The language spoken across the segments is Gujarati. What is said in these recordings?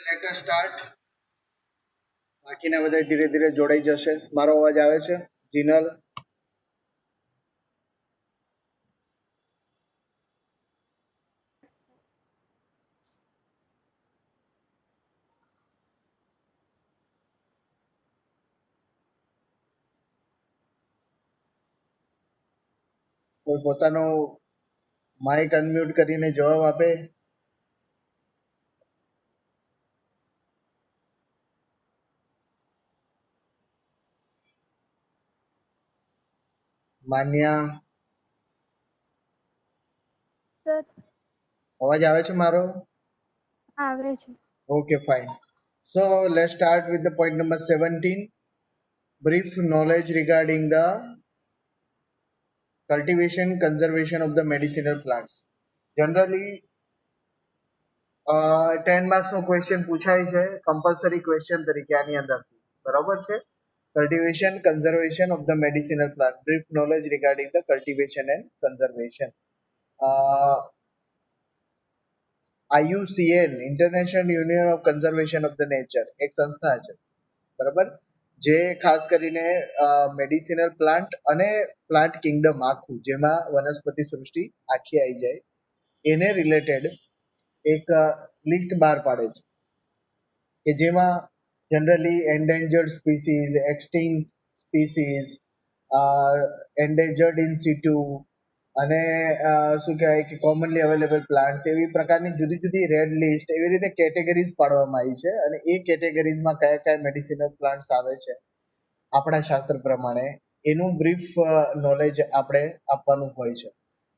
Let us start. બાકીના બધા ધીરે ધીરે જોડાઈ જશે. મારો અવાજ આવે છે? જીનલ, કોઈ પોતાનો માઇક અનમ્યુટ કરીને જવાબ આપે. માન્યા, સર અવાજ આવે છે મારો? આવે છે. Okay, fine. So let's start with the point number 17. Brief knowledge regarding the cultivation conservation of the medicinal plants. Generally 10 marks નો ક્વેશ્ચન પૂછાય છે કમ્પલસરી ક્વેશ્ચન તરીકે આની અંદર, બરાબર છે? cultivation conservation of the medicinal plant, brief knowledge regarding the cultivation and conservation. IUCN international union of conservation of the nature એક સંસ્થા છે, બરાબર, જે ખાસ કરીને મેડિસિનલ પ્લાન્ટ અને પ્લાન્ટ કિંગડમ આખું, જેમાં વનસ્પતિ સૃષ્ટિ આખી આવી જાય, એને રિલેટેડ એક લિસ્ટ બહાર પાડે છે કે જેમાં generally endangered species, extinct species, endangered in situ અને શું કહેવાય કે કોમનલી અવેલેબલ પ્લાન્ટ્સ, એવી પ્રકારની જુદી જુદી રેડ લિસ્ટ, એવી રીતે કેટેગરીઝ પાડવામાં આવી છે. અને એ કેટેગરીઝમાં કયા કયા મેડિસિનલ પ્લાન્ટ્સ આવે છે આપણા શાસ્ત્ર પ્રમાણે, એનું બ્રીફ નોલેજ આપણે આપવાનું હોય છે.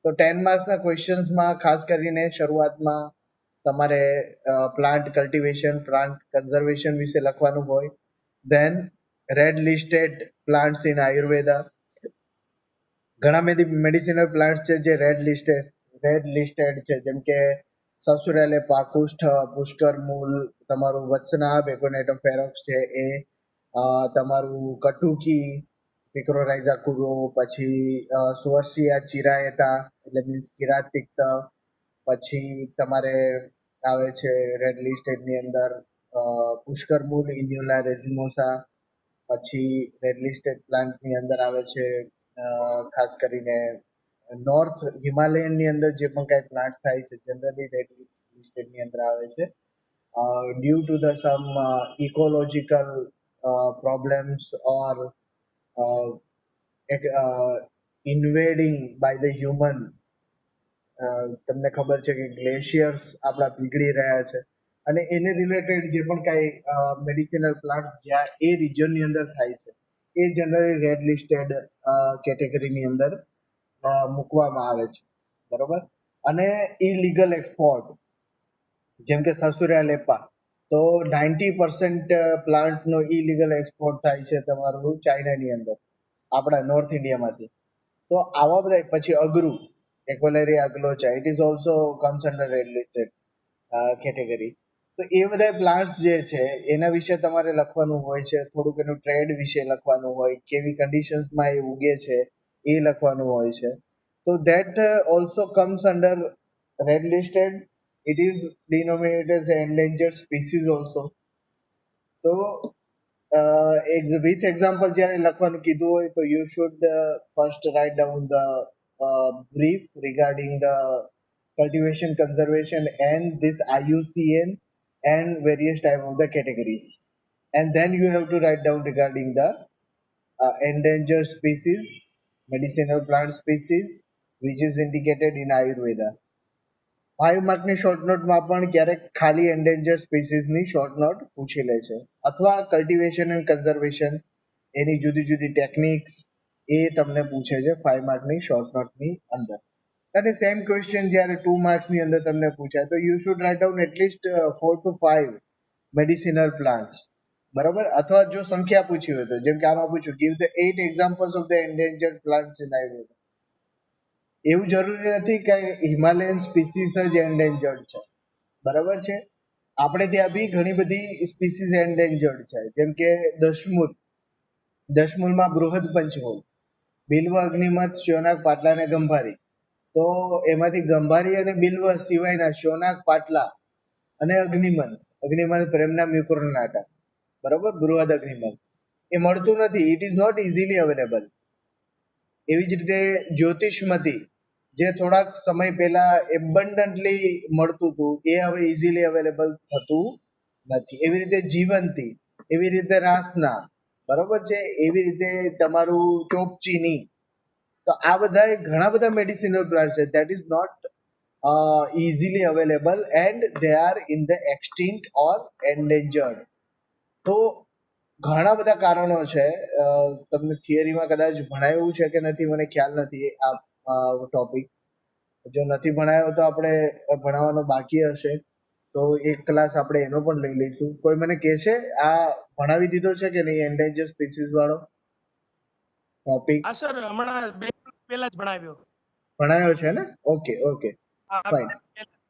તો 10 માર્ક્સના ક્વેશ્ચન્સમાં ખાસ કરીને શરૂઆતમાં તમારે પ્લાન્ટ કલ્ટિવેશન, પ્લાન્ટ કન્ઝર્વેશન વિશે લખવાનું હોય. Then red listed plants in Ayurveda. ઘણા મેડિસિનલ પ્લાન્ટ્સ છે જે રેડ લિસ્ટેડ છે, જેમ કે સસુરેલેપા, કુષ્ઠ, પુષ્કર મૂળ, તમારું વત્સના બેકોનેટમ ફેરોક્સ છે એ, તમારું કટુકી, પિક્રોરાઇઝા કુરો, પછી સુવર્સિયા ચિરાએતા એટલે મીન્સ કિરાતિક્ત, પછી તમારે આવે છે રેડ લિસ્ટેડ ની અંદર પુષ્કર મૂળ, ઇન્યુલા રેઝિમોસા. પછી રેડ લિસ્ટેડ પ્લાન્ટ ની અંદર આવે છે ખાસ કરીને નોર્થ હિમાલયન ની અંદર જે પણ કઈ પ્લાન્ટ્સ થાય છે જનરલી રેડ લિસ્ટેડ ની અંદર આવે છે. Due to the some ecological problems or invading by the human, તમને ખબર છે કે ગ્લેશિયર્સ આપણા પીગળી રહ્યા છે, અને એને રિલેટેડ જે પણ કાંઈ મેડિસિનલ પ્લાન્ટ્સ જ્યાં એ રિજનની અંદર થાય છે એ જનરલી રેડ લિસ્ટેડ કેટેગરીની અંદર મૂકવામાં આવે છે, બરોબર. અને ઇલીગલ એક્સપોર્ટ, જેમ કે સસુરિયા લેપા, તો 90% પ્લાન્ટનો ઇલીગલ એક્સપોર્ટ થાય છે તમારું ચાઇનાની અંદર, આપણા નોર્થ ઇન્ડિયામાંથી. તો આવા બધા, પછી અગરું, aquilaria agallocha, it is also comes under red listed category. તો એ બધા પ્લાન્ટ્સ જે છે એના વિશે તમારે લખવાનું હોય છે, થોડુંક એનું ટ્રેડ વિશે લખવાનું હોય, કેવી કન્ડિશન્સમાં એ ઉગે છે એ લખવાનું હોય છે. તો that also comes under red listed. It is denominated as endangered species also. તો with example જ્યારે લખવાનું કીધું હોય તો you should first write down the brief regarding the cultivation, conservation and this IUCN and various type of the categories, and then you have to write down regarding the endangered species, medicinal plant species which is indicated in Ayurveda. 5 માર્કની શોર્ટ નોટમાં પણ ક્યારેક ખાલી એન્ડેન્જર સ્પીસીસની શોર્ટ નોટ પૂછી લે છે, અથવા કલ્ટિવેશન એન્ડ કન્ઝર્વેશન એની જુદી જુદી ટેકનિક્સ એ તમને પૂછે છે 5 માર્કની શોર્ટ નોટની અંદર. અને સેમ ક્વેશ્ચન જ્યારે 2 માર્ક્સની અંદર તમને પૂછાય તો you should write down at least 4 to 5 medicinal plants, બરાબર. અથવા જો સંખ્યા પૂછી હોય તો, જેમ કે આમાં પૂછ્યું give the 8 examples of the endangered plants in Ayurveda. એવું જરૂરી નથી કે હિમાલયન સ્પીસીસ જ એન્ડેન્જર્ડ છે, બરાબર છે. આપણે ત્યાં બી ઘણી બધી સ્પીસીસ એન્ડેન્જર્ડ છે, જેમ કે દશમૂલમાં બૃહદ પંચમૂલ, બિલ્વ, અગ્નિમત, શ્યોનાક, પાટલા અને ગંભારી. તો એમાંથી ગંભારી અને બિલ્વ સિવાયના શ્યોનાક, પાટલા અને અગ્નિમંત અગ્નિમલ પ્રેમના મ્યુકોરનાટા, બરોબર, બૃહદ અગ્નિમલ એ મળતું નથી. It is not easily available. એવી જ રીતે જ્યોતિષમતી જે થોડાક સમય પહેલા એબન્ડન્ટલી મળતું હતું એ હવે ઇઝીલી અવેલેબલ થતું નથી. એવી રીતે જીવંતી, એવી રીતે રાસના, બરોબર છે, એવી રીતે તમારું ચોપચીની. તો આ બધા ઘણા બધા મેડિસિનલ પ્લાન્ટ છે that is not easily available and they are in the extinct or endangered. તો ઘણા બધા કારણો છે. તમને થિયરીમાં કદાચ ભણાવ્યું છે કે નથી મને ખ્યાલ નથી આ ટોપિક. જો નથી ભણાયો તો આપણે ભણાવવાનો બાકી હશે તો એક ક્લાસ આપણે એનો પણ લઈ લઈશું. કોઈ મને કહેશે આ ભણાવી દીધો છે કે નહીં એન્ડેન્જર સ્પીસીસ વાળો ટોપિક? હા સર, હમણાં 2 કલાક પહેલા જ ભણાવ્યો. ભણાયો છે ને? ઓકે ઓકે હા, ફાઇન.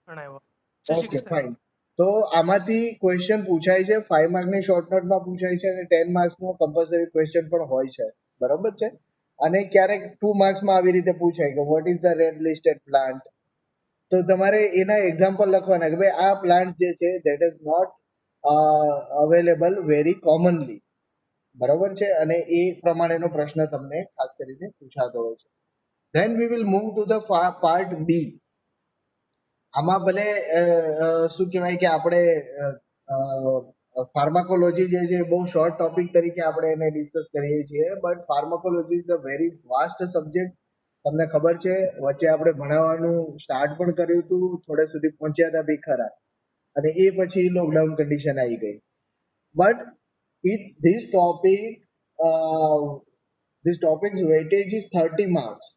ભણાવ્યો. Okay fine. તો આમાંથી ક્વેશ્ચન પૂછાય છે. 5 માર્કની શોર્ટ નોટમાં પૂછાય છે અને 10 માર્ક્સનો કમ્પલસરી ક્વેશ્ચન પણ હોય છે, બરોબર છે. અને ક્યારેક 2 માર્ક્સમાં આવી રીતે પૂછાય કે vote is the red listed plant. તો તમારે એના એક્ઝામ્પલ લખવાના કે ભાઈ આ પ્લાન્ટ જે છે that is not available very commonly, બરોબર છે. અને એ પ્રમાણેનો પ્રશ્ન તમને ખાસ કરીને પૂછાતો હોય છે. Then we will move to the part B. આમાં ભલે શું કહેવાય કે આપણે ફાર્માકોલોજી જે છે બહુ શોર્ટ ટોપિક તરીકે આપણે એને ડિસ્કસ કરીએ છીએ, but pharmacology is a very vast subject. તમને ખબર છે વચ્ચે આપણે ભણાવવાનું સ્ટાર્ટ પણ કર્યું હતું, થોડે સુધી પહોંચ્યા હતા બી ખરા, અને એ પછી લોકડાઉન કન્ડિશન આવી ગઈ. But this topic weightage is 30 marks.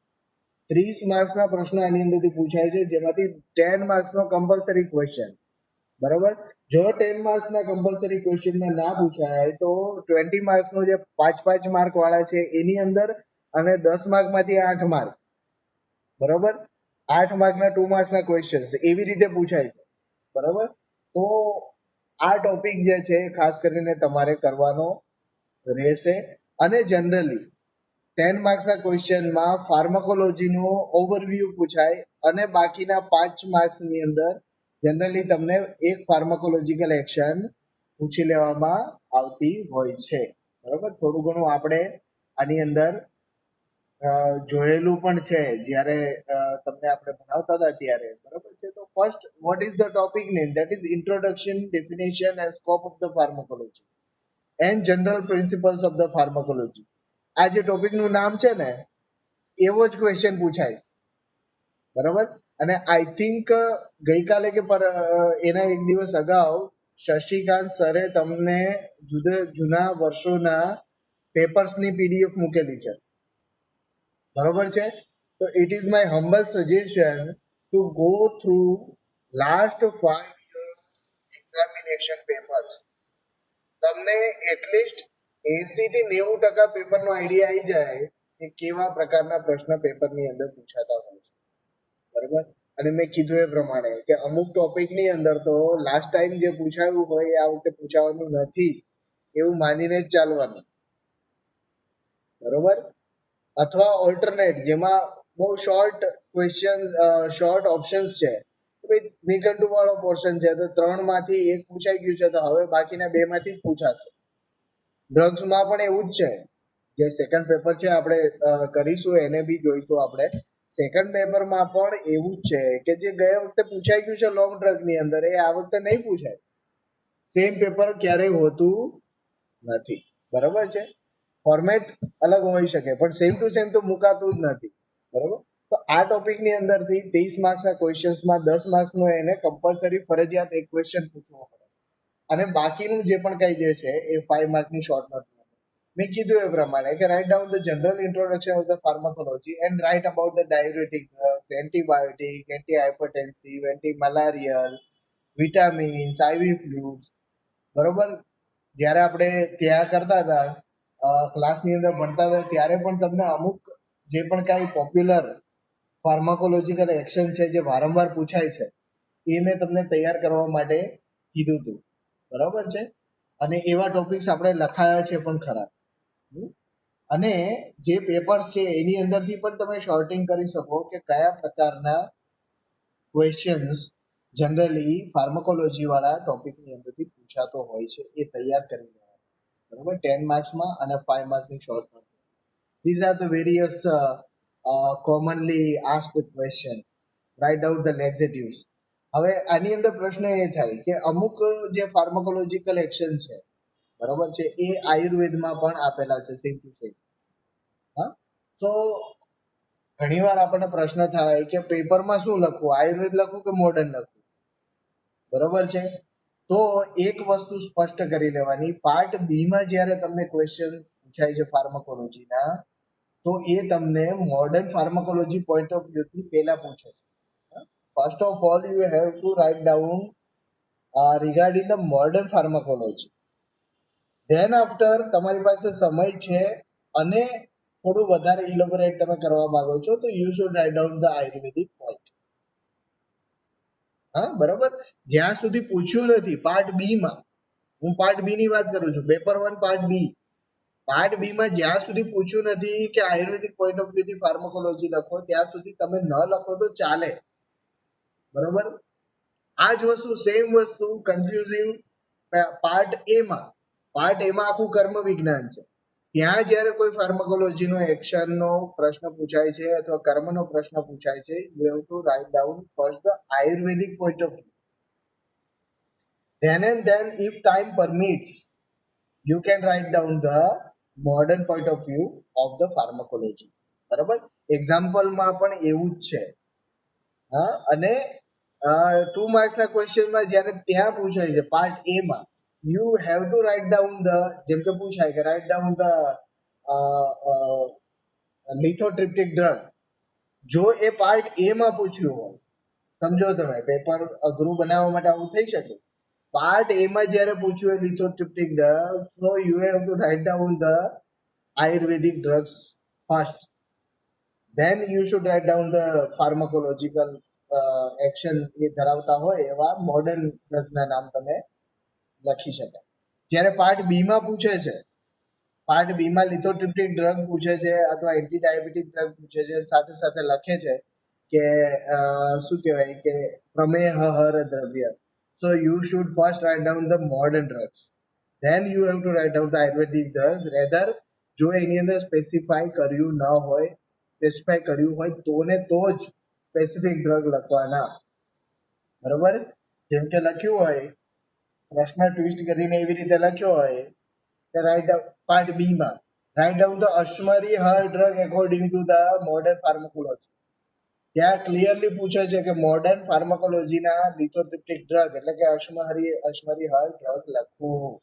30 માર્ક્સના પ્રશ્ન આની અંદરથી પૂછાય છે, જેમાંથી 10 માર્ક્સનો કમ્પલસરી ક્વેશ્ચન, બરોબર. જો 10 માર્ક્સના કમ્પલસરી ક્વેશ્ચનમાં ના પૂછાય તો 20 માર્ક્સનો જે 5-5 માર્ક વાળા છે એની અંદર, અને 10 માર્કમાંથી 8 માર્ક, બરોબર, 8 માર્કના 2 માર્ક્સના ક્વેશ્ચન એવી રીતે પૂછાય છે, બરોબર. તો આ ટોપિક જે છે ખાસ કરીને તમારે કરવાનો રહેશે. અને જનરલી 10 માર્ક્સના ક્વેશ્ચનમાં ફાર્માકોલોજીનો ઓવરવ્યૂ પૂછાય અને બાકીના 5 માર્ક્સની અંદર જનરલી તમને એક ફાર્માકોલોજીકલ એક્શન પૂછી લેવામાં આવતી હોય છે, બરોબર. થોડું ઘણું આપણે આની અંદર જોયેલું પણ છે જ્યારે તમને આપણે ભણાવતા હતા ત્યારે, બરોબર છે. તો first, what is the topic name? That is introduction, definition and scope of the pharmacology and general principles of the pharmacology. આ જે ટોપિકનું નામ છે ને એવો જ ક્વેશ્ચન પૂછાય, બરોબર. અને આઈ થિંક ગઈકાલે કે એના એક દિવસ અગાઉ શશિકાંત સરે તમને જૂના વર્ષોના પેપર્સની પીડીએફ મૂકેલી છે, બરોબર છે. તો it is my humble suggestion to go through last 5 years examination papers. તમને એટલીસ્ટ 80 થી 90% પેપરનો આઈડિયા આવી જાય કે કેવા પ્રકારના પ્રશ્ન પેપરની અંદર પૂછાતા હોય છે, બરોબર. અને મેં કીધું એ પ્રમાણે કે અમુક ટોપિકની અંદર તો લાસ્ટ ટાઈમ જે પૂછાયું હોય આ વખતે પૂછાવાનું નથી એવું માનીને જ ચાલવાનું, બરોબર. અથવા ઓલ્ટરનેટ, જેમાં બહુ શોર્ટ ક્વેશ્ચન, શોર્ટ ઓપ્શન્સ છે. નિઘંટુ વાળો પોર્શન છે તો 3 માંથી 1 પૂછાઈ ગયું છે તો હવે બાકીના 2 માંથી જ પૂછાશે. ડ્રગ્સમાં પણ એવું જ છે. જે સેકન્ડ પેપર છે આપણે કરીશું એને બી જોઈશું આપણે. સેકન્ડ પેપરમાં પણ એવું જ છે કે જે ગયા વખતે પૂછાઈ ગયું છે લોંગ ડ્રગ ની અંદર એ આ વખતે નહીં પૂછાય. સેમ પેપર ક્યારેય હોતું નથી, બરોબર છે. ફોર્મેટ અલગ હોઈ શકે પણ સેમ ટુ સેમ તો મુકાતું જ નથી, બરોબર. તો આ ટોપિકની અંદરથી 30 માર્ક્સના ક્વેશ્ચન્સમાં 10 માર્ક્સનો એને કમ્પલસરી ફરજિયાત એક ક્વેશ્ચન પૂછવો પડે. અને બાકીનું જે પણ કઈ જે છે એ 5 માર્કની શોર્ટ નોટ. મેં કીધું એ પ્રમાણે કે write down the general introduction of the pharmacology and write about the diuretic drugs, antibiotic, anti hypertensive, anti malarial, vitamins, IV fluids, બરોબર. જ્યારે આપણે ત્યાં કરતા હતા ક્લાસની અંદર ભણતા હતા ત્યારે પણ તમને અમુક જે પણ કાંઈ પોપ્યુલર ફાર્માકોલોજીકલ એક્શન છે જે વારંવાર પૂછાય છે એ મેં તમને તૈયાર કરવા માટે કીધું હતું, બરોબર છે. અને એવા ટોપિક્સ આપણે લખાયા છે પણ ખરા. અને જે પેપર છે એની અંદરથી પણ તમે શોર્ટિંગ કરી શકો કે કયા પ્રકારના ક્વેશ્ચન્સ જનરલી ફાર્માકોલોજી વાળા ટોપિકની અંદરથી પૂછાતો હોય છે, એ તૈયાર કરી લેવાનું. બરોબર, 10 માર્ક્સમાં અને 5 માર્ક્સની short note. These are the various commonly asked questions. Write down the laxatives. હવે આની અંદર પ્રશ્ન એ થાય કે અમુક જે ફાર્માકોલોજીકલ એક્શન છે, બરોબર છે, એ આયુર્વેદમાં પણ આપેલા છે સેમ ટુ સેમ. હા, તો ઘણીવાર આપણને પ્રશ્ન થાય કે પેપરમાં શું લખવું, આયુર્વેદ લખવું કે મોડર્ન લખવું? બરોબર છે, તો એક વસ્તુ સ્પષ્ટ કરી લેવાની, પાર્ટ બી માં જ્યારે તમને ક્વેશ્ચન પૂછાય છે ફાર્માકોલોજીના, તો એ તમને modern pharmacology point of view થી પહેલા પૂછે છે. First of all you have to write down regarding the modern pharmacology. Then after તમારી પાસે સમય છે અને થોડું વધારે ઇલોબોરેટ તમે કરવા માંગો છો, તો you should write down the Ayurvedic point. હા, બરોબર. જ્યાં સુધી પૂછ્યું નથી પાર્ટ બી માં, હું પાર્ટ બી ની વાત કરું છું, paper 1 part B. Part B માં જ્યાં સુધી પૂછ્યું નથી કે આયુર્વેદિક પોઈન્ટ ઓફ વ્યૂ થી ફાર્માકોલોજી લખો, ત્યાં સુધી તમે ન લખો તો ચાલે. બરોબર, આ જ વસ્તુ સેમ વસ્તુ કન્ફ્યુઝિંગ પાર્ટ એ માં. પાર્ટ એ માં આખું કર્મ વિજ્ઞાન છે. ત્યાં જ્યારે કોઈ ફાર્માકોલોજીનો એક્શનનો પ્રશ્ન પૂછાય છે અથવા કર્મનો પ્રશ્ન પૂછાય છે, you have to write down first the Ayurvedic point of view. Then and then, if time permits, you can write down the modern point of view of the pharmacology. બરાબર, એક્ઝામ્પલમાં પણ એવું જ છે. હા, અને 2 માર્ક્સના ક્વેશ્ચનમાં જ્યારે ત્યાં પૂછાય છે પાર્ટ એ માં, you have to write down the, જેમ કે પૂછાય કે રાઇટ ડાઉન ધ લિથોટ્રિપ્ટિક ડ્રગ. જો એ પાર્ટ એ માં પૂછ્યું હોય, સમજો તમે, પેપર અઘરું બનાવવા માટે આવું થઈ શકે. પાર્ટ એ માં જ્યારે પૂછ્યું હોય lithotriptic drug, so you have to write down the ayurvedic drugs first. Then you should write down the pharmacological action એ ધરાવતા હોય એવા મોડર્ન ડ્રગ્સના નામ તમે લખી શકાય. જ્યારે પાર્ટ બી માં પૂછે છે, પાર્ટ બી માં લિથોટ્રિપ્ટિક ડ્રગ પૂછે છે અથવા એન્ટી ડાયાબિટીક ડ્રગ પૂછે છે, સાથે સાથે લખે છે કે શું કહેવાય કે પ્રમેહહર દ્રવ્ય. So you should first right down the modern drugs, then you have to write down the ayurvedic drugs. Rather જો એની અંદર સ્પેસિફાય કર્યું ન હોય, સ્પેસિફાય કર્યું હોય તો ને તો જ સ્પેસિફિક ડ્રગ લખવાના. બરોબર, જેમ કે લખ્યું હોય, પ્રશ્ન ટ્વિસ્ટ કરીને એવી રીતે લખ્યો હોય કે રાઇટ ડાઉન પાર્ટ બી માં, write down the ashmari hara drug according to the modern pharmacology. ત્યાં ક્લિયરલી પૂછે છે કે મોડર્ન ફાર્માકોલોજીના લિથોટ્રિપ્ટિક ડ્રગ એટલે કે અશ્મરી હર ડ્રગ લખવું.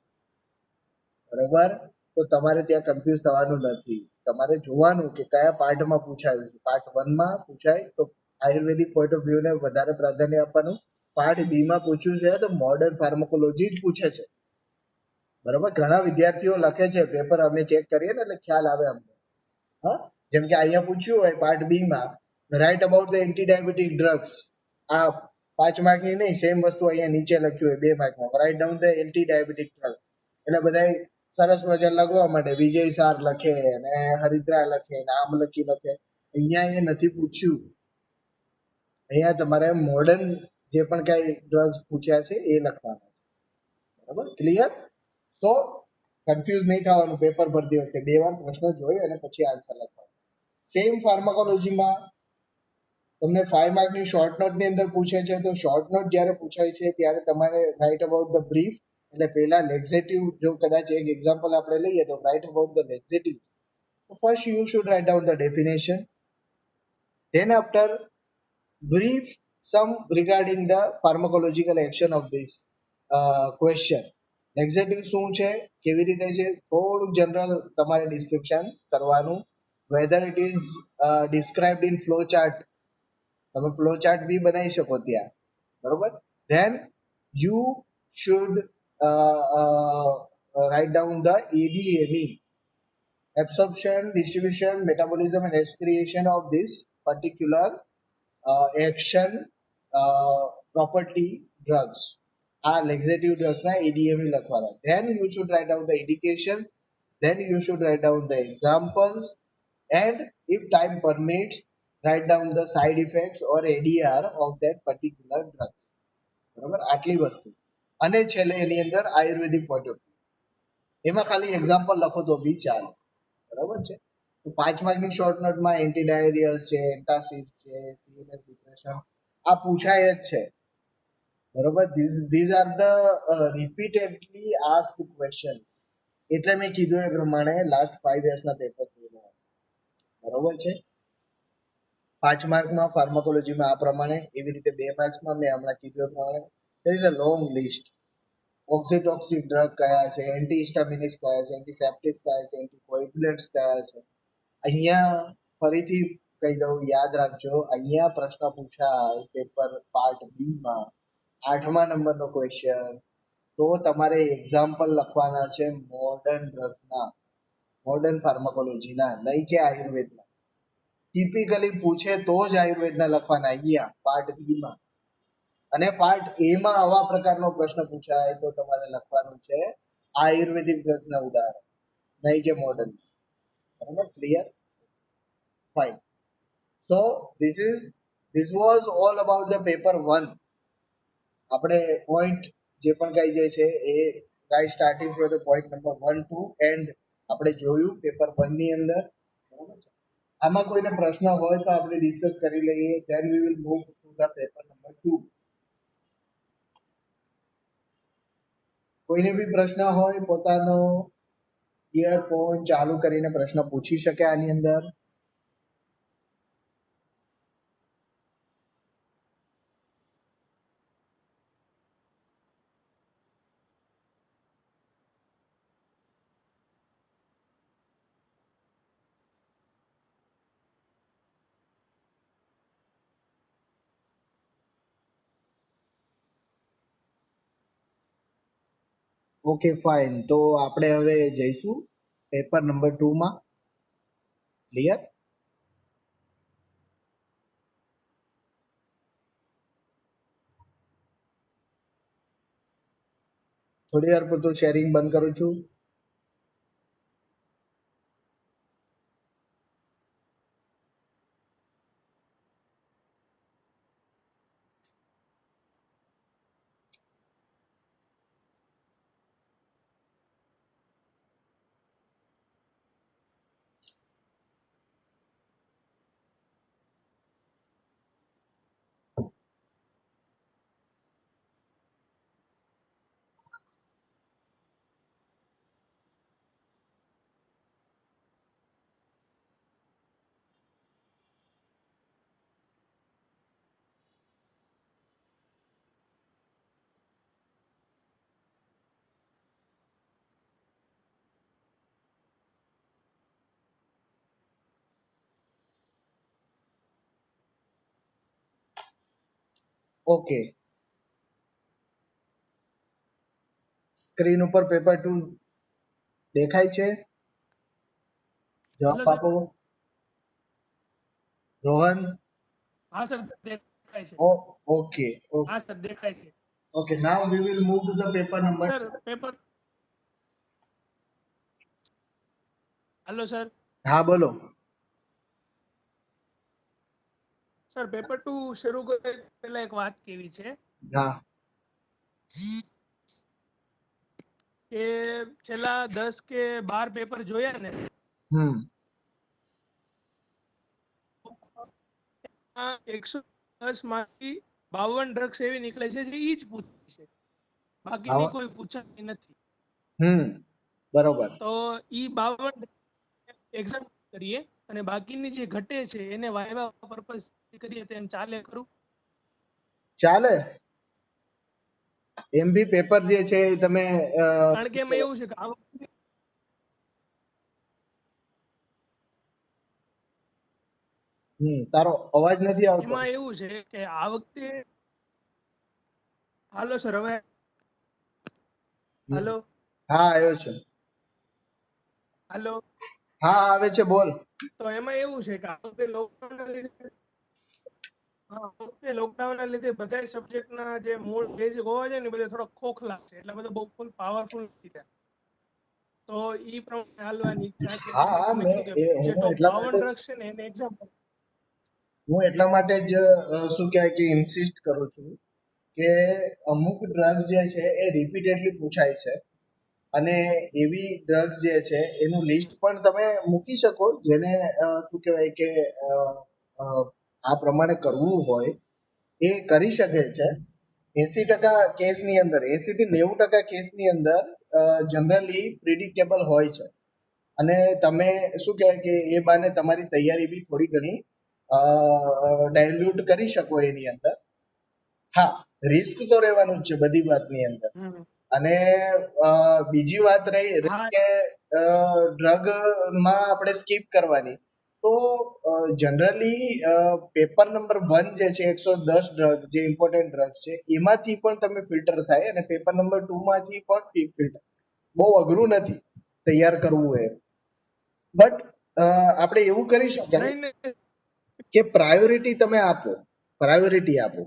બરોબર, તો તમારે ત્યાં કન્ફ્યુઝ થવાનું નથી. તમારે જોવાનું કે કયા પાર્ટમાં પૂછાયું છે. પાર્ટ 1 માં પૂછાય તો આયુર્વેદિક પોઈન્ટ ઓફ વ્યૂ ને વધારે પ્રાધાન્ય આપવાનું. પાર્ટ બી માં પૂછ્યું છે તો મોડર્ન ફાર્માકોલોજી જ પૂછે છે. બરોબર, ઘણા વિદ્યાર્થીઓ લખે છે પેપર, અમે ચેક કરીએ ને એટલે ખ્યાલ આવે અમને. હા, જેમ કે અહીંયા પૂછ્યું હોય પાર્ટ બી માં, right about the anti diabetic drugs. આ 5 માર્કની નહીં, સેમ વસ્તુ અહીંયા નીચે લખ્યું હોય 2 માર્કમાં, write down the anti diabetic drugs. એટલે બધા સરસ મજા લખવા માટે વિજય સાર લખે ને હરિદ્રા લખે ને આમલકી લખે. અહીંયા એ નથી પૂછ્યું. અહીંયા તમારે મોડર્ન જે પણ કઈ ડ્રગ્સ પૂછ્યા છે એ લખવાના છે. બરાબર, ક્લિયર? તો કન્ફ્યુઝ નહીં થવાનું પેપર ભરતી વખતે. 2 વાર પ્રશ્ન જોઈ અને પછી આન્સર લખવાનો. સેમ ફાર્માકોલોજીમાં તમને 5 માર્કની શોર્ટ નોટની અંદર પૂછે છે, તો શોર્ટ નોટ જ્યારે પૂછાય છે ત્યારે તમારે રાઇટ અબાઉટ ધ બ્રીફ, એટલે પહેલા લેક્ઝેટિવ, જો કદાચ એક એક્ઝામ્પલ આપણે લઈએ તો write about the laxative. First you should write down the definition, then after brief some regarding the pharmacological action of this question. Laxative શું છે, કેવી રીતે છે, થોડું જનરલ તમારે ડિસ્ક્રિપ્શન કરવાનું. Whether it is described in flow chart, તમે ફ્લો ચાર્ટ બી બનાવી શકો ત્યાં. બરોબર, then you should write down the ADME, absorption, distribution, metabolism and excretion of this particular action property drugs. આ લેક્ઝેટિવ ડ્રગ્સના ADME લખવાના. Then you should write down the indications, then you should write down the examples, and if time permits write down the side effects or ADR of that particular drugs. બરાબર, આટલી વસ્તુ. અને છેલ્લે એની અંદર આયુર્વેદિક પોઈન્ટ ઓફ વ્યૂ, એમાં ખાલી એક્ઝામ્પલ લખો તો બી ચાલે. બરાબર છે. તો 5 માર્કની શોર્ટ નોટમાં એન્ટી ડાયરિયલ છે, એન્ટાસિડ છે, સીએનએસ ડિપ્રેશન આ પૂછાય જ છે. બરોબર, these are the repeatedly asked questions. એટલે મેં કીધું એ પ્રમાણે લાસ્ટ 5 યર્સના પેપર જોઈ લો. બરોબર છે. 5 માર્કમાં ફાર્માકોલોજીમાં આ પ્રમાણે, એવી રીતે 2 માર્ક્સમાં મેં હમણાં કીધું એ પ્રમાણે there is a long list. Oxytocic drug કયા છે, એન્ટીહિસ્ટામિનિક્સ કયા છે, એન્ટીસેપ્ટિક્સ કયા છે, એન્ટીકોએગ્યુલન્ટ્સ કયા છે. અહીંયા ફરીથી કહી દઉં, યાદ રાખજો, અહીંયા પ્રશ્ન પૂછાય પેપર પાર્ટ બી માં 8મા નંબરનો ક્વેશ્ચન, તો તમારે એક્ઝામ્પલ લખવાના છે મોડર્ન ડ્રગ્સના, મોડર્ન ફાર્માકોલોજીના, નહીં કે આયુર્વેદના. ટિપિકલી પૂછે તો જ આયુર્વેદના લખવાના અહીંયા પાર્ટ બી માં. અને પાર્ટ એ માં આવા પ્રકારનો પ્રશ્ન પૂછાય તો તમારે લખવાનું છે આયુર્વેદિક ડ્રગ્સના ઉદાહરણ, નહીં કે મોડર્ન. બરાબર, clear? Fine. So this was all about the paper 1. આપણે પોઈન્ટ જે પણ કઈ જાય છે એ guys starting from the point number 1 to and આપણે જોયું પેપર 1 ની અંદર. બરાબર છે. આમાં કોઈને પ્રશ્ન હોય તો આપણે ડિસ્કસ કરી લઈએ, then we will move to the paper number 2. કોઈને બી પ્રશ્ન હોય પોતાનો ઇયરફોન ચાલુ કરીને પ્રશ્ન પૂછી શકે આની અંદર. ઓકે ફાઇન, તો આપણે હવે જઈશું પેપર નંબર 2 માં. ક્લિયર? થોડી વાર પૂરતું શેરિંગ બંધ કરું છું. ઓકે, સ્ક્રીન ઉપર પેપર 2 દેખાય છે? જવાબ હેલો સર. આપો રોહન. હા સર દેખાય છે. ઓકે હા સર દેખાય છે. Okay, now V will move to the paper number. Sir paper, hello sir. હા બોલો. સર પેપર 2 શરૂ કરે પહેલા એક વાત કેવી છે હા કે છેલ્લા 10 કે 12 પેપર જોયા ને, હમ 110 માંથી 52 ડ્રગ્સ એવી નીકળે છે જે ઈ જ પૂછે છે, બાકીની કોઈ પૂછાતી નથી. બરોબર. તો ઈ 52 એક્ઝામ કરીએ અને બાકીની જે ઘટે છે એને વાયવા પર્પસ કરીએ તો એમ ચાલે ખરું? ચાલે. એમ બી પેપર જે છે એ તમે કારણ કે એમાં એવું છે કે આ વખતે તારો અવાજ નથી આવતો. એમાં એવું છે કે આ વખતે, હાલો સર હવે, હાલો હા આવ્યો છે. હાલો. હા આવે છે, બોલ. તો એમાં એવું છે કે આ વખતે લોકડાઉનના લીધે બધા સબ્જેક્ટના જે મૂળ બેઝિક હોવા જોઈએ ને બધા થોડા ખોખલા છે, એટલે બધા બહુ ફૂલ પાવરફુલ નથી થયા. તો ઈ પ્રમાણે હાલવાની ઈચ્છા છે. હા હા, તમે મેં કીધું કે જે હું ટોપ એટલા 52 માટે ડ્રગ્સ છે ને એને એક્ઝામ, જ શું કહેવાય કે ઇન્સિસ્ટ કરું છું કે અમુક ડ્રગ્સ જે છે એ રિપીટેડલી પૂછાય છે અને એવી ડ્રગ્સ જે છે એનું લિસ્ટ પણ તમે મૂકી શકો જેને શું કહેવાય કે આ પ્રમાણે કરવું હોય એ કરી શકે છે. 80% કેસની અંદર 80 થી 90% કેસની અંદર જનરલી પ્રિડિક્ટેબલ હોય છે અને તમે શું કહેવાય કે એ બાને તમારી તૈયારી બી થોડી ઘણી ડાયલ્યુટ કરી શકો એની અંદર. હા, રિસ્ક તો રહેવાનું જ છે બધી વાતની અંદર. હમ. અને બીજી વાત રહી હા કે ડ્રગ માં આપણે સ્કીપ કરવાની, તો જનરલી પેપર નંબર 1 જે છે 110 ડ્રગ જે ઇમ્પોર્ટન્ટ ડ્રગ છે એમાંથી પણ તમે ફિલ્ટર થાય અને પેપર નંબર 2 માંથી પણ ફિલ્ટર. બહુ અઘરું નથી તૈયાર કરવું એ, બટ આપણે એવું કરી શકાય નહીં નહીં કે પ્રાયોરિટી તમે આપો, પ્રાયોરિટી આપો.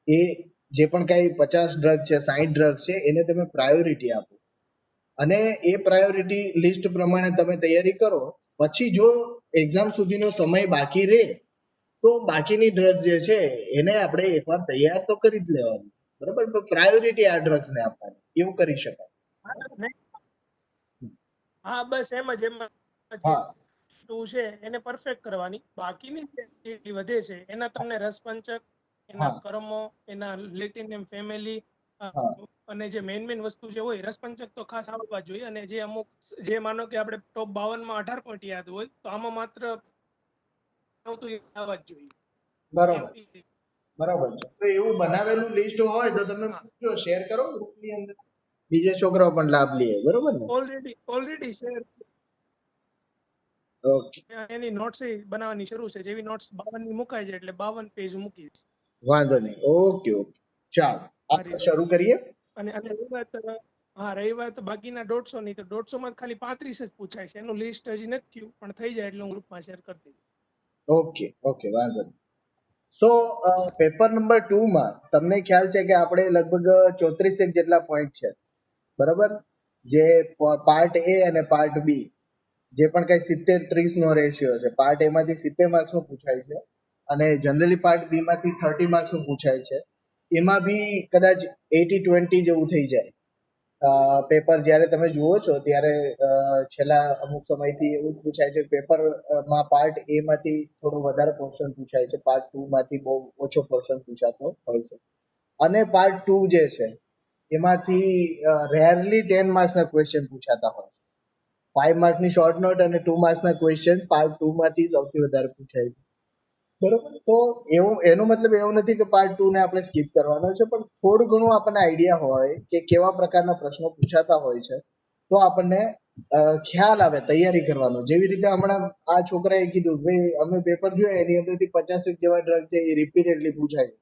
એ જે પણ કઈ 50 ડ્રગ છે 60 ડ્રગ છે એને તમે પ્રાયોરિટી આપો અને એ પ્રાયોરિટી લિસ્ટ પ્રમાણે તમે તૈયારી કરો. પછી જો એક્ઝામ સુધીનો સમય બાકી રહે તો બાકીની ડ્રગ્સ જે છે એને આપણે એકવાર તૈયાર તો કરી જ લેવાની, બરાબર. તો પ્રાયોરિટી આ ડ્રગ્સ ને આપવાની, એવું કરી શકાય. નહીં. હા બસ એમ જ જે હા ટુ છે એને પરફેક્ટ કરવાની. બાકીની જે વધે છે એના તમને રસપંચક, એના હા કર્મો, એના રિલેટિવ એમ ફેમિલી હા અને જે મેઇન વસ્તુ જે હોય રસપંચક તો ખાસ આવવા જોઈએ. અને જે અમુક જે માનો કે આપણે ટોપ 52 માં 18 પોઈન્ટ યાદ હોય તો આમાં માત્ર આવતું એ આવવા જ જોઈએ. બરોબર એમ બરાબર છે. તો એવું બનાવેલું લિસ્ટ હોય તો તમે હા મૂકજો, શેર કરો ગ્રુપની અંદર, બીજા છોકરાઓ પણ લાભ લે, બરોબર ને? ઓલરેડી શેર ઓકે, એની નોટ્સ બનાવવાની શરૂ છે. જેવી નોટ્સ 52 ની મુકાય છે એટલે 52 પેજ મૂકીશ. વાંધો નહીં. ઓકે ઓકે, ચાલો આ આપણે રીતે. શરૂ કરીએ. અને રહી વાત હા રહી વાત બાકીના 150 ની, તો 150 માં ખાલી 35 જ પૂછાય છે. એનું લિસ્ટ હજી નથી થયું, પણ થઈ જાય એટલે હું ગ્રુપમાં શેર કરી દઈશ. ઓકે ઓકે, વાંધો નહીં. સો પેપર નંબર 2 માં તમને ખ્યાલ છે કે આપણે લગભગ 34 જેટલા પોઈન્ટ છે, બરાબર. જે પાર્ટ એ અને પાર્ટ બી, જે પણ કઈ 70-30 નો રેશિયો છે. પાર્ટ એ માંથી 70 માર્ક્સ નું પૂછાય છે અને જનરલી પાર્ટ બી માંથી 30 માર્ક્સ નું પૂછાય છે. એમાં બી કદાચ 80-20 જેવું થઈ જાય. પેપર જ્યારે તમે જુઓ છો ત્યારે છેલ્લા અમુક સમયથી એવું જ પૂછાય છે. પેપર માં પાર્ટ એ માંથી થોડું વધારે પોર્શન પૂછાય છે, પાર્ટ 2 માંથી બહુ ઓછો પોર્શન પૂછાતો હોય છે. અને પાર્ટ 2 જે છે એમાંથી રેરલી 10 માર્ક્સના ક્વેશ્ચન પૂછાતા હોય. 5 માર્ક્સની શોર્ટ નોટ અને 2 માર્ક્સના ક્વેશ્ચન પાર્ટ 2 માંથી સૌથી વધારે પૂછાય છે, બરોબર. તો એવું એનો મતલબ એવો નથી કે પાર્ટ 2 ને આપણે સ્કીપ કરવાનો છે, પણ થોડું ઘણું આપણને આઈડિયા હોય કે કેવા પ્રકારના પ્રશ્નો પૂછાતા હોય છે તો આપણને ખ્યાલ આવે તૈયારી કરવાનો. જેવી રીતે હમણાં આ છોકરાએ કીધું ભાઈ અમે પેપર જોયા એની અંદરથી 50 જેવા ડ્રગ છે એ રિપીટેડલી પૂછાય,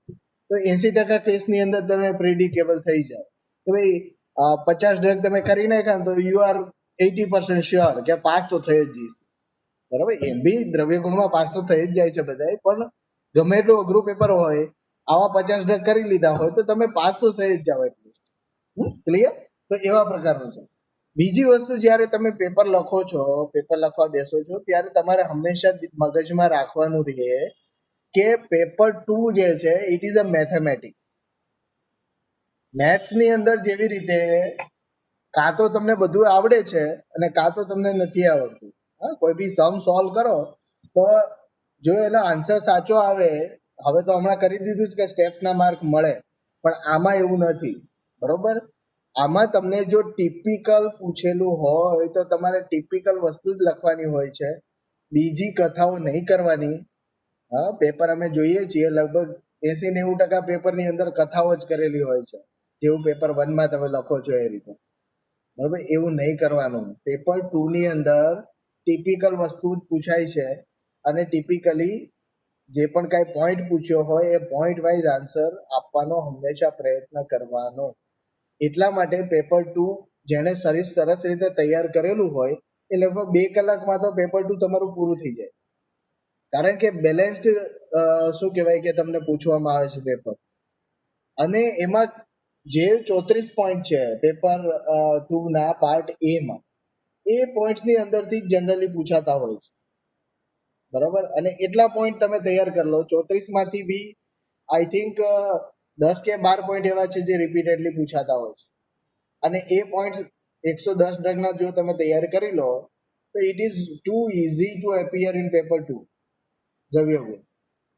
તો 80% કેસની અંદર તમે પ્રિડિકેબલ થઈ જાય કે ભાઈ 50 ડ્રગ તમે કરી નાખ્યા તો યુ આર 80% શ્યોર કે પાસ તો થઈ જ જઈશ, બરાબર. એમ બી દ્રવ્ય ગુણમાં પાસ તો થઈ જ જાય છે બધાય, પણ ગમે એટલું અઘરું પેપર હોય આવા 50 ડ્રગ કરી લીધા હોય તો તમે પાસ તો થઈ જ જાવ એટલીસ્ટ. ક્લિયર? તો એવા પ્રકારનું છે. બીજી વસ્તુ, જ્યારે તમે પેપર લખો છો, પેપર લખવા બેસો છો ત્યારે તમારે હંમેશા મગજમાં રાખવાનું રહે કે પેપર 2 જે છે it is a mathematics. Maths ની અંદર જેવી રીતે કાં તો તમને બધું આવડે છે અને કાં તો તમને નથી આવડતું. હા, કોઈ બી સમ સોલ્વ કરો તો જો એનો આન્સર સાચો આવે, હવે તો હમણાં કરી દીધું છે કે સ્ટેપ્સના માર્ક મળે, પણ આમાં એવું નથી, બરોબર. આમાં તમને જો ટિપિકલ પૂછેલું હોય તો તમારે ટિપિકલ વસ્તુ જ લખવાની હોય છે, બીજી કથાઓ નહીં કરવાની. હા, પેપર અમે જોઈએ છીએ લગભગ 80-90% પેપરની અંદર કથાઓ જ કરેલી હોય છે, જેવું પેપર 1 માં તમે લખો છો એ રીતે, બરોબર. એવું નહીં કરવાનું. પેપર 2 ની અંદર ટિપિકલ વસ્તુ જ પૂછાય છે અને ટિપિકલી જે પણ કાંઈ પોઈન્ટ પૂછ્યો હોય એ પોઈન્ટ વાઇઝ આન્સર આપવાનો હંમેશા પ્રયત્ન કરવાનો. એટલા માટે પેપર 2 જેણે સરસ રીતે તૈયાર કરેલું હોય એ લગભગ 2 કલાકમાં તો પેપર 2 તમારું પૂરું થઈ જાય, કારણ કે બેલેન્સ્ડ શું કહેવાય કે તમને પૂછવામાં આવે છે પેપર. અને એમાં જે 34 પોઈન્ટ છે પેપર 2 ના પાર્ટ એ માં, એ પોઈન્ટ્સ ની અંદરથી જનરલી પૂછાતા હોય છે, બરાબર. અને એટલા પોઈન્ટ તમે તૈયાર કરી લો 34 માંથી બી આઈ થિંક 10 કે 12 પોઈન્ટ એવા છે જે રિપીટેડલી પૂછાતા હોય છે અને એ પોઈન્ટ્સ 110 ડ્રગના જો તમે તૈયાર કરી લો તો it is too easy to appear in paper 2 Dravyaguna.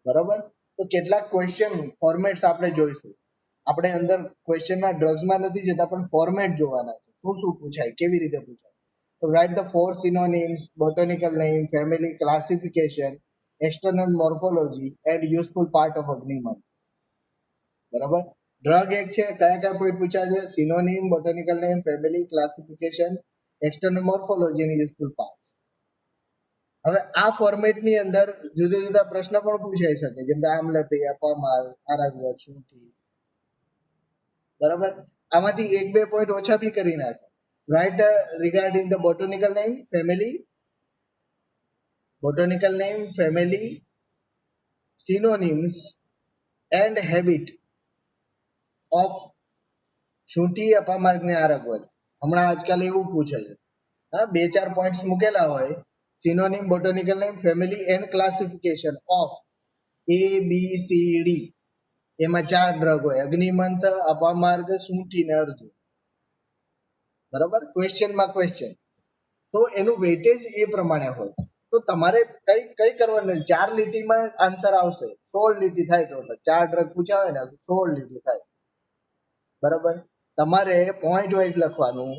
બરાબર. તો કેટલાક ક્વેશ્ચન ફોર્મેટ્સ આપણે જોઈશું. આપણે અંદર ક્વેશ્ચનના ડ્રગ્સમાં નથી જતા પણ ફોર્મેટ જોવાના છે, શું શું પૂછાય, કેવી રીતે પૂછાય. તો write the 4 synonyms, botanical name, family classification, external morphology and useful part of Agniman. બરાબર. ડ્રગ એક છે, કયા કયા પોઈન્ટ પૂછ્યા છે? Synonym, botanical name, family classification, external morphology અને યુઝફુલ પાર્ટ્સ. હવે આ ફોર્મેટની અંદર જુદા જુદા પ્રશ્ન પણ પૂછાઈ શકે, જેમ કે આમલપી, અપામાર, આરાગવત, શુંઠી. બરાબર. આમાંથી એક બે પોઈન્ટ ઓછા બી કરી નાખે. Right regarding the botanical name, family, botanical name, family, synonyms and habit of shunthi, apamarga ને આરગવત. હમણાં આજકાલ એવું પૂછે છે. હા, બે ચાર પોઈન્ટ્સ મૂકેલા હોય, synonym, botanical name, family and classification of A B C D. એમાં 4 ડ્રગ હોય, અગ્નિમંથ, અપામાર્ગ, શુંઠી ને અર્જુન. બરાબર. ક્વેશ્ચનમાં ક્વેશ્ચન, તો એનું વેઇટેજ એ પ્રમાણે હોય. તો તમારે કઈ કઈ કરવાનું, 4 લીટીમાં આન્સર આવશે, 16 લીટી થાય ટોટલ. 4 ડ્રગ પૂછાવે ને 16 લીટી થાય. બરાબર. તમારે પોઈન્ટ વાઇઝ લખવાનું.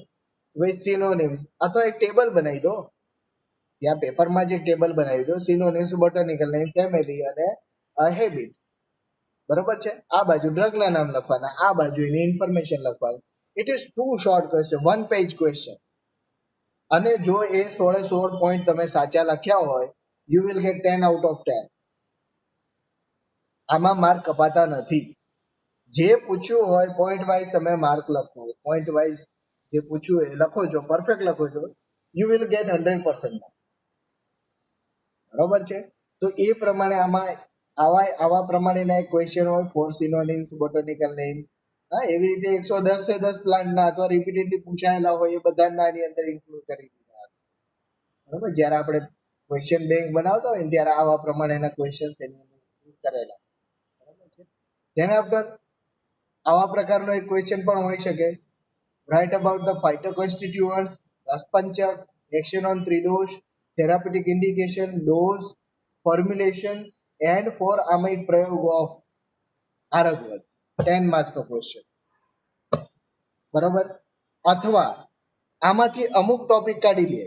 ભાઈ સિનોનિમ્સ, અથવા એક ટેબલ બનાવી દો, ત્યાં પેપરમાં જે ટેબલ બનાવી દો, સિનોનિમ્સ, બોટાનિકલ નેમ, ફેમિલી અને હેબિટ. બરાબર છે. આ બાજુ ડ્રગના નામ લખવાના, આ બાજુ એની ઇન્ફોર્મેશન લખવાની. It is too short question, 1 page question. અને જો એ 16 પોઈન્ટ તમે સાચા લખ્યા હોય, you will get 10 out of 10. આમાં માર્ક કપાતા નથી. જે પૂછ્યું હોય પોઈન્ટ વાઇઝ તમે માર્ક લખો, પોઈન્ટ વાઇઝ જે પૂછ્યું હોય લખો છો, પરફેક્ટ લખો છો, યુ વિલ ગેટ 100% માર્ક. બરોબર છે. તો એ પ્રમાણે આમાં આવા પ્રમાણેના એક ક્વેશ્ચન હોય, 4 સિનોનિમ્સ, બોટાનિકલ નેમ. હા, એવી રીતે 110 से 10 પ્લાન્ટના અથવા રિપીટેડલી પૂછાયેલા હોય એ બધાના આની અંદર ઇન્ક્લુડ કરી દીધા હશે. બરોબર. જ્યારે આપણે ક્વેશ્ચન બેંક બનાવતા હોય ને ત્યારે આવા પ્રમાણેના ક્વેશ્ચન્સ એની અંદર ઇન્ક્લુડ કરેલા. બરાબર છે. ધેન આફ્ટર આવા પ્રકારનો એક ક્વેશ્ચન પણ હોઈ શકે. Write about the phytoconstituents, rasapanchak, action on tridosha, therapeutic indication, dose, formulations and for આમાં એક પ્રયોગ ઓફ આરગવત. 10 માર્ક્સ નો ક્વેશ્ચન. બરાબર. અથવા આમાંથી અમુક ટોપિક કાઢી લે.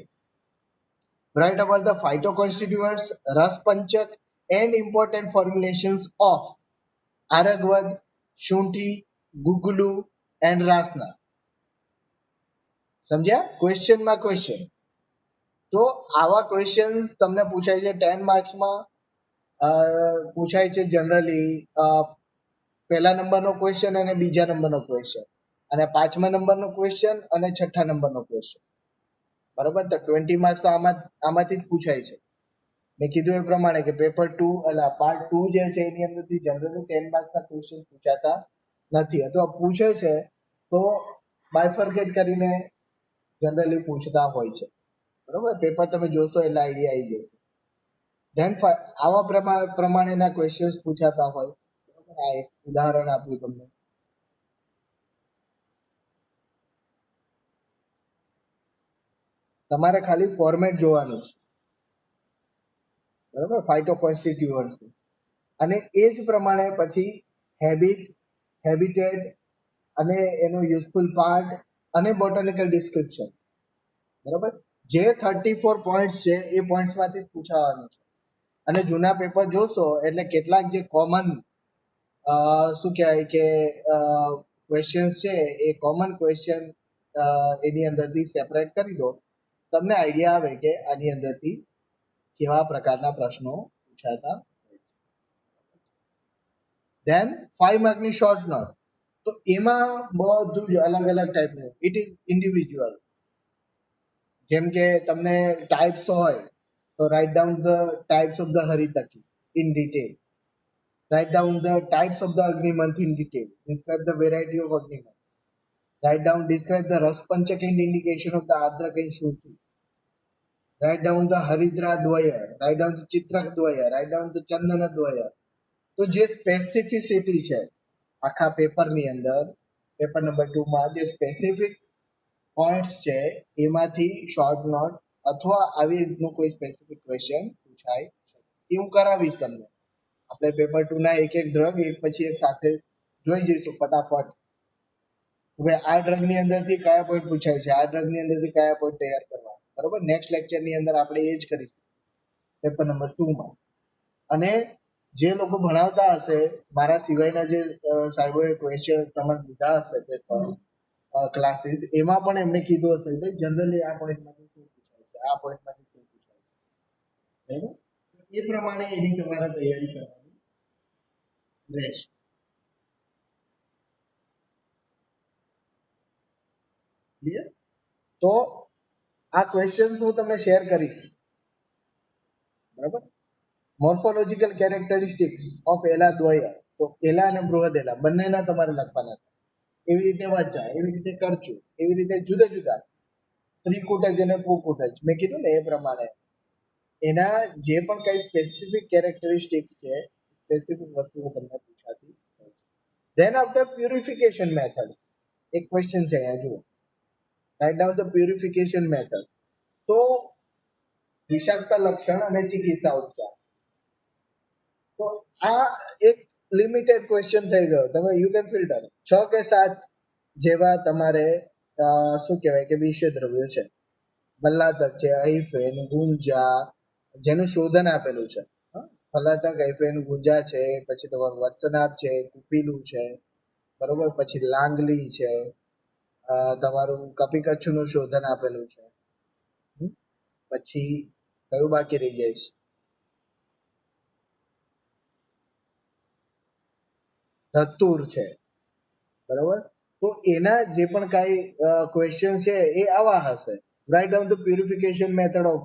Write about the phytoconstituents, rasapanchak and important formulations of aragvat, shunthi, guggulu and rasna. સમજ્યા? ક્વેશ્ચનમાં ક્વેશ્ચન. તો આવા ક્વેશ્ચન્સ તમને પૂછાય છે 10 માર્ક્સમાં. પૂછાય છે જનરલી પહેલા નંબરનો ક્વેશ્ચન અને બીજા નંબરનો ક્વેશ્ચન, અને 5મા નંબરનો ક્વેશ્ચન અને 6ઠ્ઠા નંબરનો ક્વેશ્ચન. બરાબર. તો 20 માર્ક્સ તો આમાંથી જ પૂછાય છે. મેં કીધું એ પ્રમાણે કે પેપર 2 એટલે પાર્ટ 2 જે છે એની અંદરથી જનરલી 10 માર્ક્સના ક્વેશ્ચન પૂછાતા નથી, અથવા પૂછે છે તો બાયફર્કેટ કરીને જનરલી પૂછતા હોય છે. બરોબર. પેપર તમે જોશો એટલે આઈડિયા આવી જશે. ધેન આવા પ્રમાણેના ક્વેશ્ચન્સ પૂછાતા હોય. આ એક ઉદાહરણ આપ્યું તમને. તમારે ખાલી ફોર્મેટ જોવાનું છે. બરોબર. ફાઇટોકોન્સ્ટિટ્યુઅન્ટ્સ અને એ જ પ્રમાણે પછી હેબિટ, હેબિટેટ અને એનું યુઝફુલ પાર્ટ અને બોટાનિકલ ડિસ્ક્રિપ્શન. બરોબર. જે 34 પોઈન્ટ્સ છે એ પોઈન્ટ્સમાંથી જ પૂછાવાનું છે. અને જૂના પેપર જોશો એટલે કેટલાક જે કોમન શું કહેવાય કે ક્વેશ્ચન્સ છે એ કોમન ક્વેશ્ચન એની અંદરથી સેપરેટ કરી દો, તમને આઈડિયા આવે કે આની અંદરથી કેવા પ્રકારના પ્રશ્નો પૂછાતા હોય છે. ધેન 5 માર્કની શોર્ટ નોટ. તો એમાં બધું જ અલગ અલગ ટાઈપનું, ઇટ ઇઝ ઇન્ડિવિજ્યુઅલ. જેમ કે તમને ટાઈપ્સ હોય તો write down the types of the haritaki in detail. Write down the types of the Agnimanth in detail. Describe the variety of Agnimanth. Write down, describe the Raspanchak and indication of the Ardrak and Shruti. Write down the Haridra Dvaya. Write down the Chitrak Dvaya. Write down the Chandana Dvaya. તો જે સ્પેસિફિસિટી છે આખા પેપરની અંદર પેપર નંબર 2 માં જે સ્પેસિફિક પોઈન્ટ્સ છે એમાંથી શોર્ટ નોટ અથવા આવી રીતનું કોઈ સ્પેસિફિક ક્વેશ્ચન પૂછાય એ હું કરાવીશ તમને. આપણે પેપર 2 ના એક એક ડ્રગ એક પછી એક સાથે જોઈ જઈશું ફટાફટ. હવે આ ડ્રગ ની અંદરથી કયા પોઈન્ટ પૂછાય છે, આ ડ્રગ ની અંદરથી કયા પોઈન્ટ તૈયાર કરવા, બરોબર. નેક્સ્ટ લેક્ચર ની અંદર આપણે એ જ કરીશું પેપર નંબર 2 માં. અને જે લોકો ભણાવતા હશે મારા સિવાયના જે સાહેબોએ ક્વેશ્ચન તમારે લીધા હશે પેપર ક્લાસીસ, એમાં પણ એમને કીધું હશે કે જનરલી આ પોઈન્ટમાંથી શું પૂછાય છે, આ પોઈન્ટમાંથી શું પૂછાય છે, બરાબર. એ પ્રમાણે એની તમારે તૈયારી કરવાની રહેશે. ક્લિયર? તો આ ક્વેશ્ચન હું તમને શેર કરીશ, બરાબર. મોર્ફોલોજીકલ કેરેક્ટરિસ્ટિક્સ ઓફ એલાદ્વય, તો એલા અને બૃહદેલા બંનેના તમારે લખવાના છે. એવી રીતે વાંચા, એવી રીતે કરજો, એવી રીતે જુદા જુદા ત્રિકુટજ અને પુકુટજ મેં કીધું ને એ પ્રમાણે એના જે પણ કઈ સ્પેસિફિક કેરેક્ટરિસ્ટિક્સ છે, સ્પેસિફિક વસ્તુઓ તમને પૂછાતી હોય છે. ધેન આફ્ટર પ્યુરિફિકેશન મેથડ એક ક્વેશ્ચન છે અહીંયા જુઓ, right down the purification method. તો વિષાક્તતા લક્ષણ અને ચિકિત્સા ઉપચાર, તો આ એક લિમિટેડ ક્વેશ્ચન થઈ ગયો. તમે યુ કેન ફિલ્ટર 6 કે 7 જેવા તમારે શું કહેવાય કે વિષય દ્રવ્યો છે. ભલ્લાતક છે, હૈફેન, ગુંજા, જેનું શોધન આપેલું છે. ભલ્લાતક, હૈફેન, ગુંજા છે, પછી તમારું વત્સનાભ છે, કુપીલું છે, બરોબર. પછી લાંગલી છે, તમારું કપિકચ્છનું શોધન આપેલું છે. પછી કયું બાકી રહી જાય છે? ધતુર છે, બરોબર. તો એના જે પણ કાંઈ ક્વેશ્ચન છે એ આવા હશે. Write down the purification method of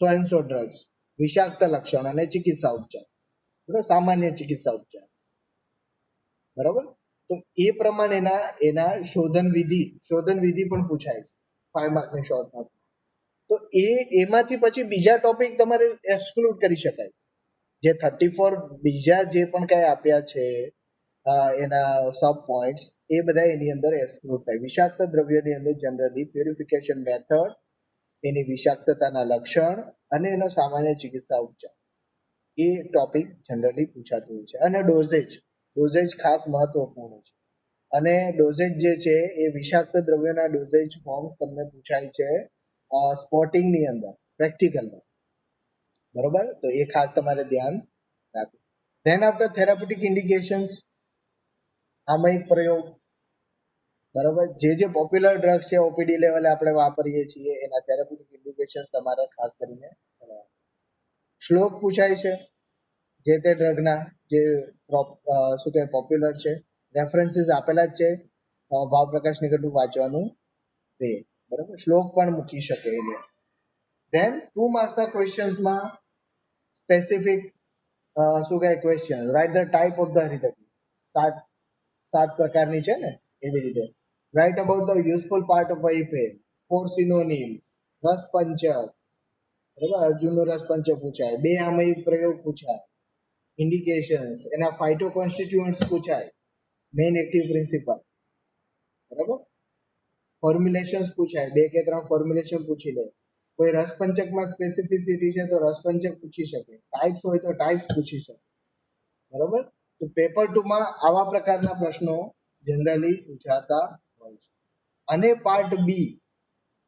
so and so drugs, વિષાક્ત લક્ષણ અને ચિકિત્સા ઉપચાર, બરાબર, સામાન્ય ચિકિત્સા ઉપચાર, બરાબર. તો એ પ્રમાણેના એના શોધન વિધિ પણ પૂછાય છે 5 માર્કની શોર્ટ નોટ. તો એમાંથી પછી બીજા ટોપિક તમારે એક્સક્લુડ કરી શકાય. જે 34 બીજા જે પણ કઈ આપ્યા છે એના સબ પોઈન્ટ્સ, એ બધા એની અંદર એક્સક્લુડ થાય. વિષાક્ત દ્રવ્યની અંદર જનરલી પ્યુરિફિકેશન મેથડ, એની વિષાક્તતાના લક્ષણ અને એનો સામાન્ય ચિકિત્સા ઉપચાર, એ ટોપિક જનરલી પૂછાતું હોય છે. અને ડોઝેજ ખાસ મહત્વપૂર્ણ છે. અને ડોઝેજ જે છે એ વિષાક્ત દ્રવ્યના ડોઝેજ ફોર્મ્સ તમને પૂછાય છે સ્પોટિંગ ની અંદર, પ્રેક્ટિકલમાં, બરોબર. તો એ ખાસ તમારે ધ્યાન રાખવું. ધેન આફ્ટર થેરાપ્યુટિક ઇન્ડિકેશન્સ, સામયિક પ્રયોગ, બરોબર. જે પોપ્યુલર ડ્રગ્સ છે ઓપીડી લેવલે આપણે વાપરીએ છીએ એના થેરાપ્યુટિક ઇન્ડિકેશન્સ તમારે ખાસ કરીને શ્લોક પૂછાય છે જે તે ડ્રગના, જે શું કહેવાય પોપ્યુલર છે. રેફરન્સીસ આપેલા જ છે, ભાવપ્રકાશ નિકટનું વાંચવાનું રહે, બરોબર. શ્લોક પણ મૂકી શકે એને. ધેન 2 માર્ક્સના ક્વેશ્ચન્સમાં સ્પેસિફિક શું કહેવાય question, write the type of the haritaki, 7 પ્રકારની છે ને એવી રીતે. Write about the useful part of હૈફેન, 4 સિનોનિમ, રસપંચક, બરોબર. અર્જુનનો રસપંચક પૂછાય, 2 આમયિક પ્રયોગ પૂછાય, ઇન્ડિકેશન્સ, એના ફાઇટો કોન્સ્ટિટ્યુઅન્ટ્સ પૂછાય, મેઇન એક્ટિવ પ્રિન્સિપલ, બરાબર. ફોર્મ્યુલેશન્સ પૂછાય, 2 કે 3 ફોર્મ્યુલેશન પૂછી લે. કોઈ રસપંચકમાં સ્પેસિફિસિટી છે તો રસપંચક પૂછી શકે, ટાઈપ્સ હોય તો ટાઈપ્સ પૂછી શકે, બરોબર. તો પેપર 2 માં આવા પ્રકારના પ્રશ્નો જનરલી પૂછાતા હોય છે. અને પાર્ટ બી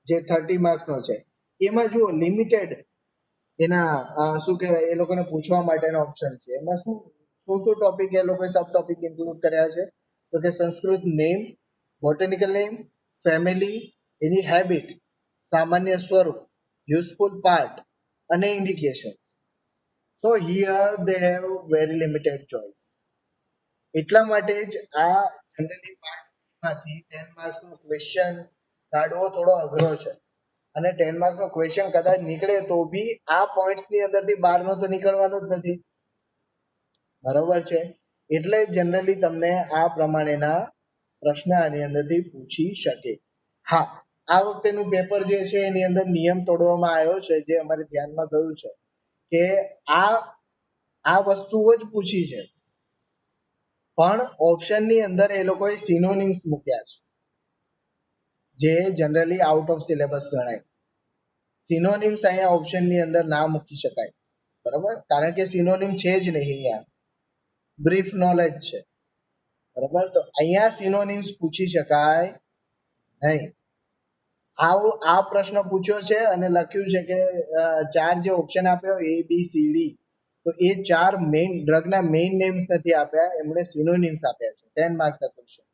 જે 30 માર્ક્સનો છે એમાં જુઓ લિમિટેડ એના શું કહેવાય એ લોકોને પૂછવા માટેના ઓપ્શન છે. એમાં શું ટોપિક એ લોકોએ સબ ટોપિક ઇન્ક્લુડ કર્યા છે, તો કે Sanskrit name, botanical name, family, એની હેબિટ, સામાન્ય સ્વરૂપ, યુઝફુલ પાર્ટ અને indications. So here they have very limited choice. એટલા માટે જ આ જનરલી પાર્ટ માંથી 10 માર્ક્સ નો ક્વેશ્ચન કાઢવો થોડો અઘરો છે. અને 10 માર્ક્સ નો ક્વેશ્ચન કદાચ નીકળે તો બી આ પોઈન્ટ્સ ની અંદરથી બહારનો તો નીકળવાનો જ નથી, બરોબર છે. એટલે જનરલી તમને આ પ્રમાણેના પ્રશ્ન આની અંદરથી પૂછી શકે. હા, આ વખતેનું પેપર જે છે એની અંદર નિયમ તોડવામાં આવ્યો છે, જે અમારે ધ્યાનમાં ગયું છે કે આ વસ્તુઓ જ પૂછી છે, પણ ઓપ્શનની અંદર એ લોકોએ સિનોનિમ્સ મૂક્યા છે જે જનરલી આઉટ ઓફ સિલેબસ ગણાય. સિનોનિમ્સ અહીંયા ઓપ્શનની અંદર ના મૂકી શકાય, બરાબર, કારણ કે સિનોનિમ છે જ નહીં, અહીંયા બ્રીફ નોલેજ છે, બરાબર. તો અહીંયા સિનોનિમ્સ પૂછી શકાય નહીં. આ પ્રશ્ન પૂછ્યો છે અને લખ્યું છે કે ચાર જે ઓપ્શન આપ્યો A B C D, તો એ ચાર મેઇન ડ્રગના મેઇન નેમ્સ નથી આપ્યા, એમણે સિનોનિમ્સ આપ્યા છે. 10 માર્ક્સના ક્વેશ્ચન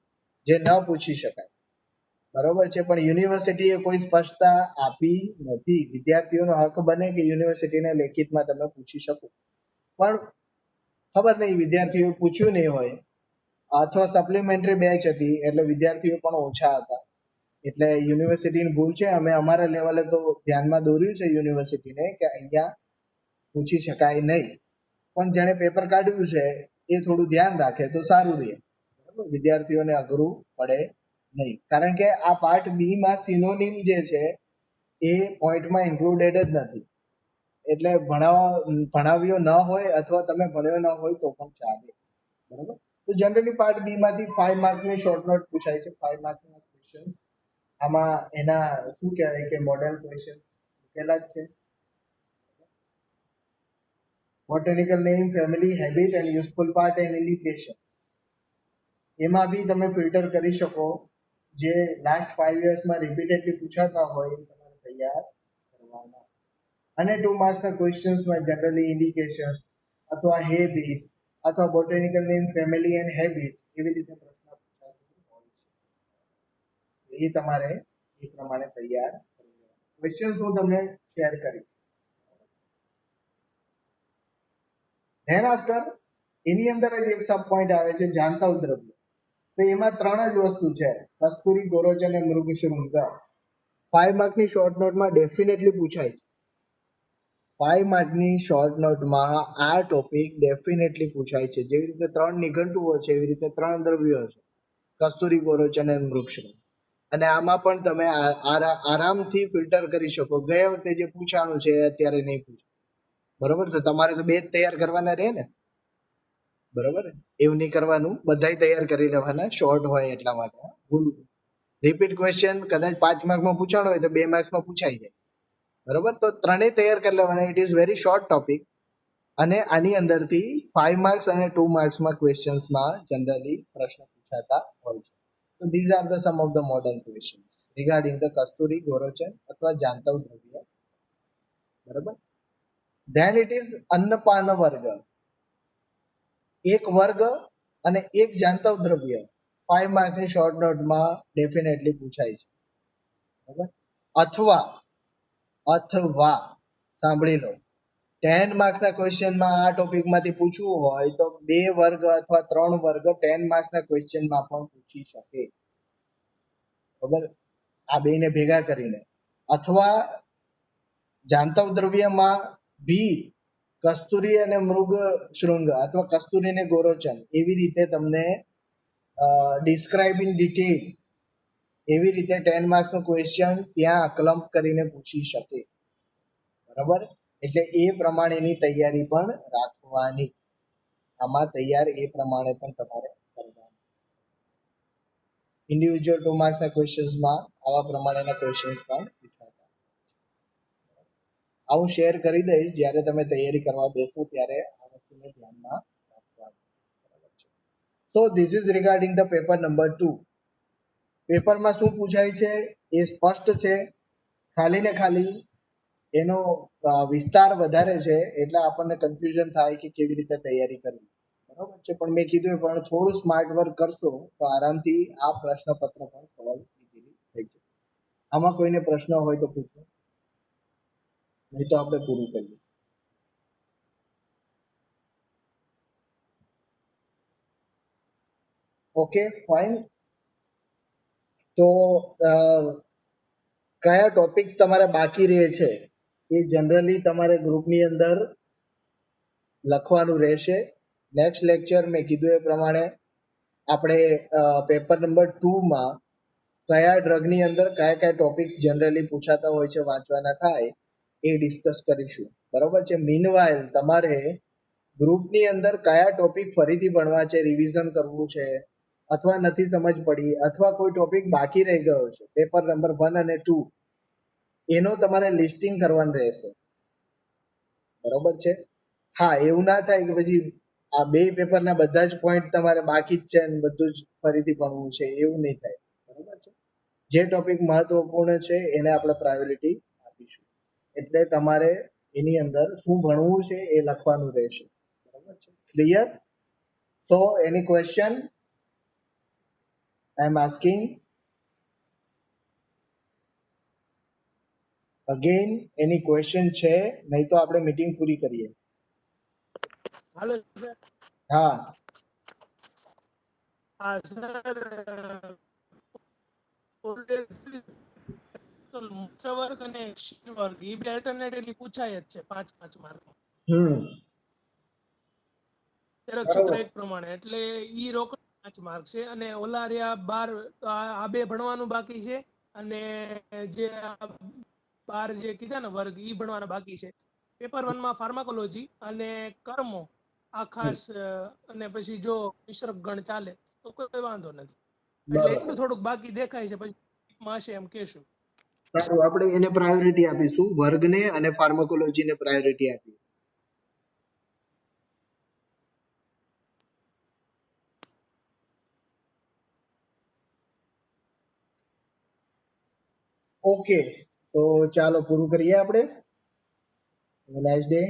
જે ન પૂછી શકાય, બરોબર છે. પણ યુનિવર્સિટીએ કોઈ સ્પષ્ટતા આપી નથી. વિદ્યાર્થીઓનો હક બને કે યુનિવર્સિટીને લેખિતમાં તમે પૂછી શકો, પણ ખબર નહીં વિદ્યાર્થીઓએ પૂછ્યું નહીં હોય, અથવા સપ્લિમેન્ટરી બેચ હતી એટલે વિદ્યાર્થીઓ પણ ઓછા હતા, એટલે યુનિવર્સિટીની ભૂલ છે. અમે અમારા લેવલે તો ધ્યાનમાં દોર્યું છે યુનિવર્સિટીને કે અહીંયા પૂછી શકાય નહીં, પણ જેણે પેપર કાઢ્યું છે એ થોડું ધ્યાન રાખે તો સારું રહે, બરાબર, વિદ્યાર્થીઓને અઘરું પડે નહીં. કારણ કે આ પાર્ટ બી માં સિનોનિમ જે છે એ પોઈન્ટમાં ઇન્ક્લુડેડ જ નથી, એટલે ભણાવ્યો ન હોય અથવા તમે ભણ્યો ન હોય તો પણ ચાલે, બરાબર. તો જનરલી પાર્ટ બી માંથી 5 માર્કની શોર્ટ નોટ પૂછાય છે, 5 માર્કના ક્વેશ્ચન્સ. આમાં એના શું કહેવાય કે મોડેલ ક્વેશ્ચન મૂકેલા જ છે. Botanical name, family, habit and useful part and indication, એમાં બી તમે ફિલ્ટર કરી શકો જે લાસ્ટ 5 યર્સમાં રિપીટેડલી પૂછાતા હોય એ તમારે તૈયાર કરવાના. અને 2 માર્ક્સના ક્વેશ્ચન્સમાં જનરલી ઇન્ડિકેશન અથવા હેબિટ અથવા botanical name, family and habit એવી રીતે પ્રશ્ન પૂછાતો હોય છે. એ તમારે એ પ્રમાણે તૈયાર કરવાના. ક્વેશ્ચન્સ હું તમને શેર કરીશ. ધેન આફ્ટર એની અંદર જ એક સબ પોઈન્ટ આવે છે જાણતા દ્રવ્ય. તો એમાં 3 જ વસ્તુ છે, કસ્તુરી, ગોરોચ અને મૃગશૃંગ. 5 માર્કની શોર્ટ નોટમાં ડેફિનેટલી પૂછાય છે. 5 માર્કની શોર્ટ નોટમાં આ ટોપિક ડેફિનેટલી પૂછાય છે. જેવી રીતે 3 નિઘંટુઓ છે એવી રીતે 3 દ્રવ્યો છે, કસ્તુરી, ગોરોચ અને મૃગશૃંગ. અને આમાં પણ તમે આરામથી ફિલ્ટર કરી શકો. ગયા વખતે જે પૂછાણું છે અત્યારે નહીં પૂછે, બરોબર. તો તમારે તો 2 જ તૈયાર કરવાના રહે ને, બરોબર. એવું નહીં કરવાનું, બધાય તૈયાર કરી લેવાના, શોર્ટ હોય એટલા માટે. રિપીટ ક્વેશ્ચન કદાચ 5 માર્કમાં પૂછાણો હોય તો 2 માર્ક્સમાં પૂછાઈ જાય, બરોબર. તો 3 તૈયાર કરી લેવાના. It is very short topic અને આની અંદરથી 5 માર્ક્સ અને 2 માર્ક્સમાં ક્વેશ્ચન્સમાં જનરલી પ્રશ્ન પૂછાતા હોય છે. So these are the some of the model questions regarding the કસ્તુરી, ગોરોચન અથવા જાંતવ દ્રવ્ય, બરાબર. Then it is અન્નપાન વર્ગ. એક વર્ગ અને એક જાંતવ દ્રવ્ય 5 માર્કની શોર્ટ નોટમાં ડેફિનેટલી પૂછાય છે, બરાબર. અથવા સાંભળી લો, 10 માર્ક્સના ક્વેશ્ચનમાં આ ટોપિકમાંથી પૂછવું હોય તો 2 વર્ગ અથવા 3 વર્ગ 10 માર્ક્સના ક્વેશ્ચનમાં પણ પૂછી શકે, બરાબર. આ બેને ભેગા કરીને. અથવા જાંતવ દ્રવ્યમાં બી કસ્તુરી અને મૃગશૃંગ અથવા કસ્તુરી અને ગોરોચન એવી રીતે તમને ડિસ્ક્રાઇબ ઇન ડિટેલ એવી રીતે 10 માર્ક્સનો ક્વેશ્ચન ત્યાં ક્લમ્પ કરીને પૂછી શકે, બરાબર. એટલે એ પ્રમાણેની તૈયારી પણ રાખવાની. આમાં તૈયાર એ પ્રમાણે પણ તમારે કરવાનું. ઇન્ડિવિજ્યુઅલ 2 માર્ક્સના ક્વેશ્ચન્સમાં આવા પ્રમાણેના ક્વેશ્ચન્સ પણ પૂછાતા. આ હું શેર કરી દઈશ જ્યારે તમે તૈયારી કરવા બેસો ત્યારે આ વસ્તુને ધ્યાનમાં રાખવાનું, બરાબર છે. So this is regarding the paper number 2. પેપરમાં શું પૂછાય છે એ સ્પષ્ટ છે, ખાલી ને ખાલી એનો વિસ્તાર વધારે છે એટલે આપણને કન્ફ્યુઝન થાય કે કેવી રીતે તૈયારી કરવી, બરાબર છે. પણ મેં કીધું પણ થોડું સ્માર્ટ વર્ક કરશો તો આરામથી આ પ્રશ્નપત્ર પણ સોલ્વ ઇઝીલી થઈ જશે. આમાં કોઈને પ્રશ્ન હોય તો પૂછો, નહીં તો આપણે પૂરું કરીએ. Okay fine. તો કયા ટોપિક્સ તમારે બાકી રહે છે એ જનરલી તમારે ગ્રુપની અંદર લખવાનું રહેશે. નેક્સ્ટ લેક્ચર મેં કીધું એ પ્રમાણે આપણે પેપર નંબર 2માં કયા ડ્રગની અંદર કયા કયા ટોપિક્સ જનરલી પૂછાતા હોય છે વાંચવાના થાય એ ડિસ્કસ કરીશું, બરાબર છે. મીનવાઇલ તમારે ગ્રુપની અંદર કયા ટોપિક ફરીથી ભણવા છે, રિવિઝન કરવું છે, અથવા નથી સમજ પડી, અથવા કોઈ ટોપિક બાકી રહી ગયો છે પેપર નંબર 1 અને 2, એનો તમારે લિસ્ટિંગ કરવાનું રહેશે. બરોબર છે. હા, એવું ના થાય કે પછી આ બે પેપરના બધા જ પોઈન્ટ તમારે બાકી જ છે અને બધું જ ફરીથી ભણવું છે, એવું નહીં થાય. બરોબર છે. જે ટોપિક મહત્વપૂર્ણ છે એને આપણે પ્રાયોરિટી આપીશું. એટલે તમારે એની અંદર શું ભણવું છે એ લખવાનું રહેશે. બરોબર છે. ક્લિયર? સો એની ક્વેશ્ચન આઈ એમ આસ્કિંગ અગેન. એની ક્વેશ્ચન છે? નહીં તો આપણે મીટિંગ પૂરી કરીએ. Hello sir. હા, હા સર, મુખ્ય વર્ગ અને ક્ષીણ વર્ગ એ બે alternately પૂછાય જ છે 5-5 માર્ક. સૂત્ર બરોબર. એક પ્રમાણે એટલે ઈ રોકડ 5 માર્ક છે અને ઓલા રહ્યા 12, આ બે ભણવાનું બાકી છે અને જે 12 જે કીધા ને વર્ગ ઈ ભણવાના બાકી છે. પેપર 1 માં ફાર્માકોલોજી અને કર્મો આ ખાસ, અને પછી જો મિશ્રક ગણ ચાલે તો કોઈ વાંધો નથી. એટલે બરોબર. એટલું થોડુંક બાકી દેખાય છે, પછી માસે એમ કહેશું. સારું, આપણે એને પ્રાયોરિટી આપીશું, વર્ગને અને ફાર્માકોલોજીને પ્રાયોરિટી આપીએ. ઓકે, તો ચાલો પૂરું કરીએ આપણે. Nice day.